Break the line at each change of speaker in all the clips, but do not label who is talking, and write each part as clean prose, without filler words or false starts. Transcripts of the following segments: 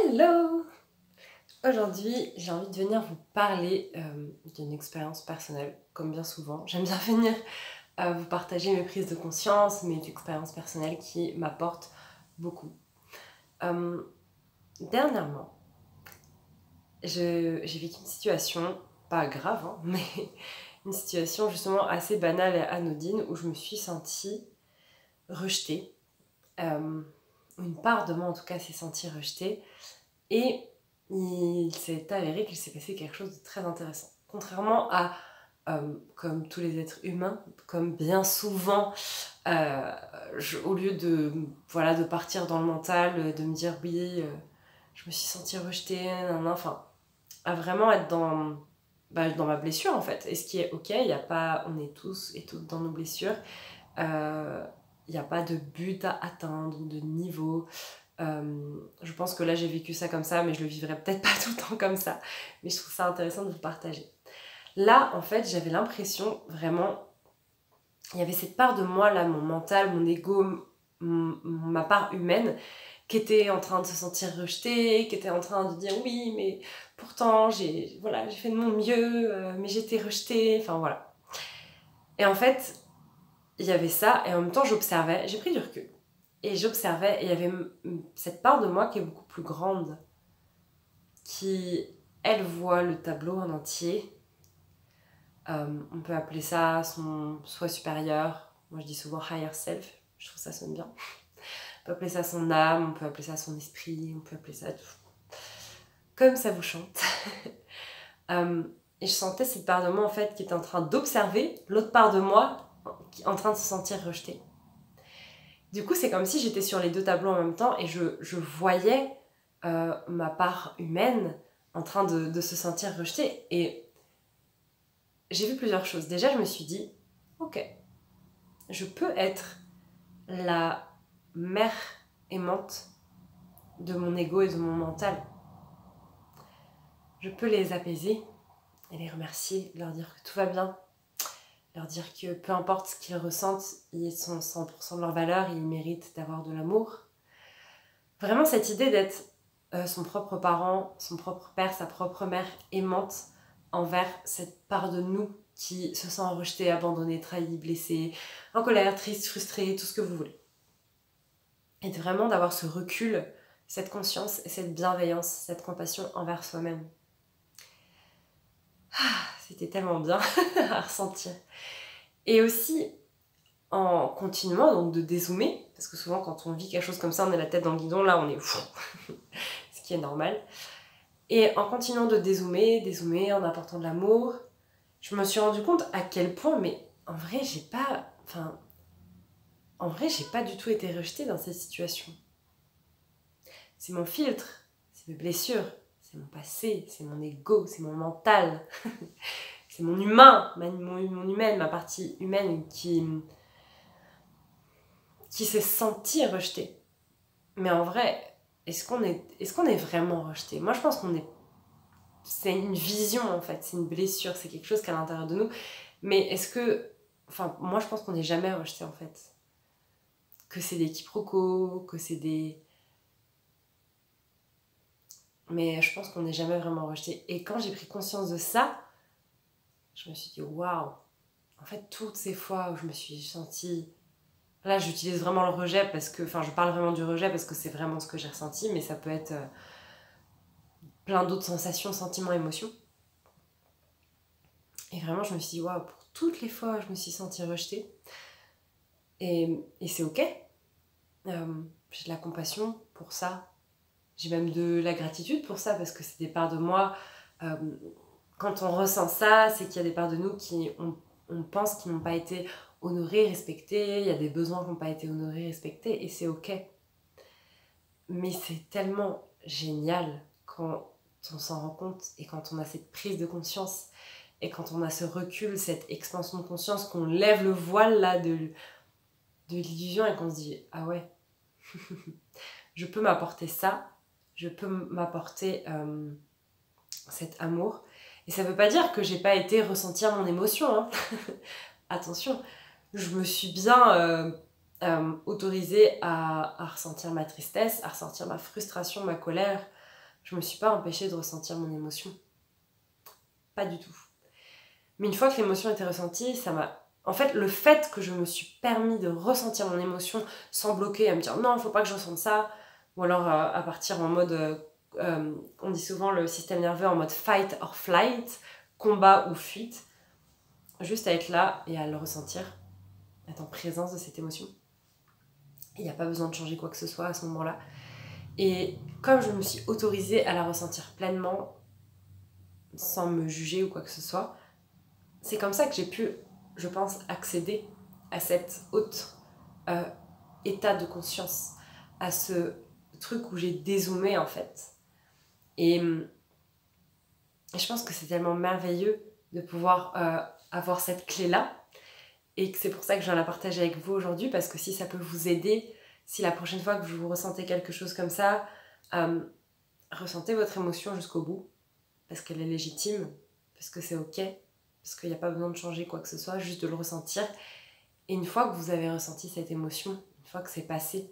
Hello! Aujourd'hui, j'ai envie de venir vous parler d'une expérience personnelle, comme bien souvent. J'aime bien venir vous partager mes prises de conscience, mes expériences personnelles qui m'apportent beaucoup. Dernièrement, j'ai vécu une situation, pas grave, hein, mais une situation justement assez banale et anodine où je me suis sentie rejetée. Une part de moi en tout cas s'est sentie rejetée. Et il s'est avéré qu'il s'est passé quelque chose de très intéressant. Contrairement à, comme tous les êtres humains, comme bien souvent, au lieu de partir dans le mental, de me dire oui, je me suis sentie rejetée, enfin, à vraiment être dans ma blessure en fait. Et ce qui est ok, on est tous et toutes dans nos blessures. Il n'y a pas de but à atteindre ou de niveau. Je pense que là j'ai vécu ça comme ça, mais je le vivrai peut-être pas tout le temps comme ça, mais je trouve ça intéressant de vous partager. Là en fait j'avais l'impression vraiment, il y avait cette part de moi là, mon mental, mon ego, ma part humaine qui était en train de se sentir rejetée, qui était en train de dire oui mais pourtant j'ai fait de mon mieux, mais j'étais rejetée, enfin voilà. Et en fait il y avait ça et en même temps j'observais, j'ai pris du recul. Et j'observais, et il y avait cette part de moi qui est beaucoup plus grande, qui, elle, voit le tableau en entier. On peut appeler ça son soi supérieur. Moi, je dis souvent higher self. Je trouve ça sonne bien. On peut appeler ça son âme, on peut appeler ça son esprit, on peut appeler ça tout. Comme ça vous chante. Et je sentais cette part de moi, en fait, qui était en train d'observer l'autre part de moi, qui est en train de se sentir rejetée. Du coup, c'est comme si j'étais sur les deux tableaux en même temps et je voyais ma part humaine en train de se sentir rejetée. Et j'ai vu plusieurs choses. Déjà, je me suis dit, ok, je peux être la mère aimante de mon ego et de mon mental. Je peux les apaiser et les remercier, leur dire que tout va bien, leur dire que peu importe ce qu'ils ressentent, ils sont 100% de leur valeur, ils méritent d'avoir de l'amour. Vraiment cette idée d'être son propre parent, son propre père, sa propre mère aimante envers cette part de nous qui se sent rejetée, abandonnée, trahie, blessée, en colère, triste, frustrée, tout ce que vous voulez. Et vraiment d'avoir ce recul, cette conscience et cette bienveillance, cette compassion envers soi-même. C'était tellement bien à ressentir. Et aussi en continuant donc de dézoomer, parce que souvent quand on vit quelque chose comme ça, on est la tête dans le guidon, là on est fou, ce qui est normal. Et en continuant de dézoomer, en apportant de l'amour, je me suis rendu compte à quel point, mais en vrai, j'ai pas du tout été rejetée dans cette situation. C'est mon filtre, c'est mes blessures, c'est mon passé, c'est mon ego, c'est mon mental, c'est mon humain, mon humaine, ma partie humaine qui s'est sentie rejetée. Mais en vrai, est-ce qu'on est vraiment rejeté ? Moi, je pense c'est une vision en fait, c'est une blessure, c'est quelque chose qui est à l'intérieur de nous. Mais moi je pense qu'on n'est jamais rejeté en fait. Que c'est des quiproquos, que c'est des... Mais je pense qu'on n'est jamais vraiment rejeté. Et quand j'ai pris conscience de ça, je me suis dit waouh. En fait, toutes ces fois où je me suis sentie... Là, j'utilise vraiment le rejet parce que... Enfin, je parle vraiment du rejet parce que c'est vraiment ce que j'ai ressenti, mais ça peut être plein d'autres sensations, sentiments, émotions. Et vraiment, je me suis dit, waouh, pour toutes les fois, je me suis sentie rejetée. Et c'est ok. J'ai de la compassion pour ça. J'ai même de la gratitude pour ça, parce que c'est des parts de moi. Quand on ressent ça, c'est qu'il y a des parts de nous qui, on pense, qui n'ont pas été honorées, respectées. Il y a des besoins qui n'ont pas été honorés, respectés. Et c'est ok. Mais c'est tellement génial quand on s'en rend compte et quand on a cette prise de conscience et quand on a ce recul, cette expansion de conscience, qu'on lève le voile là de l'illusion et qu'on se dit ah ouais, je peux m'apporter ça, je peux m'apporter cet amour. Et ça veut pas dire que j'ai pas été ressentir mon émotion, hein. Attention, je me suis bien autorisée à ressentir ma tristesse, à ressentir ma frustration, ma colère, je me suis pas empêchée de ressentir mon émotion. Pas du tout. Mais une fois que l'émotion était ressentie, ça m'a... En fait, le fait que je me suis permis de ressentir mon émotion sans bloquer, à me dire non, faut pas que je ressente ça, ou alors à partir en mode, on dit souvent le système nerveux en mode fight or flight, combat ou fuite, juste à être là et à le ressentir, être en présence de cette émotion. Il n'y a pas besoin de changer quoi que ce soit à ce moment-là. Et comme je me suis autorisée à la ressentir pleinement, sans me juger ou quoi que ce soit, c'est comme ça que j'ai pu, je pense, accéder à cet autre état de conscience, à ce truc où j'ai dézoomé en fait. Et je pense que c'est tellement merveilleux de pouvoir avoir cette clé-là, et que c'est pour ça que je viens la partager avec vous aujourd'hui, parce que si ça peut vous aider, si la prochaine fois que vous ressentez quelque chose comme ça, ressentez votre émotion jusqu'au bout, parce qu'elle est légitime, parce que c'est ok, parce qu'il n'y a pas besoin de changer quoi que ce soit, juste de le ressentir. Et une fois que vous avez ressenti cette émotion, une fois que c'est passé,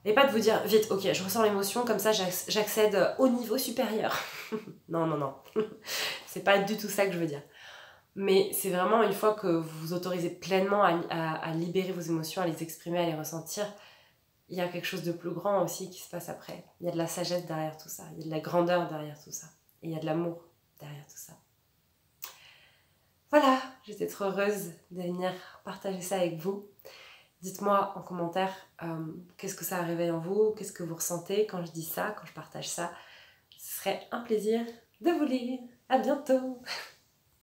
et pas de vous dire vite, ok, je ressens l'émotion, comme ça j'accède au niveau supérieur. Non, non, non. C'est pas du tout ça que je veux dire. Mais c'est vraiment une fois que vous vous autorisez pleinement à libérer vos émotions, à les exprimer, à les ressentir, il y a quelque chose de plus grand aussi qui se passe après. Il y a de la sagesse derrière tout ça, il y a de la grandeur derrière tout ça, et il y a de l'amour derrière tout ça. Voilà, j'étais trop heureuse de venir partager ça avec vous. Dites-moi en commentaire qu'est-ce que ça réveille en vous, qu'est-ce que vous ressentez quand je dis ça, quand je partage ça. Ce serait un plaisir de vous lire. À bientôt!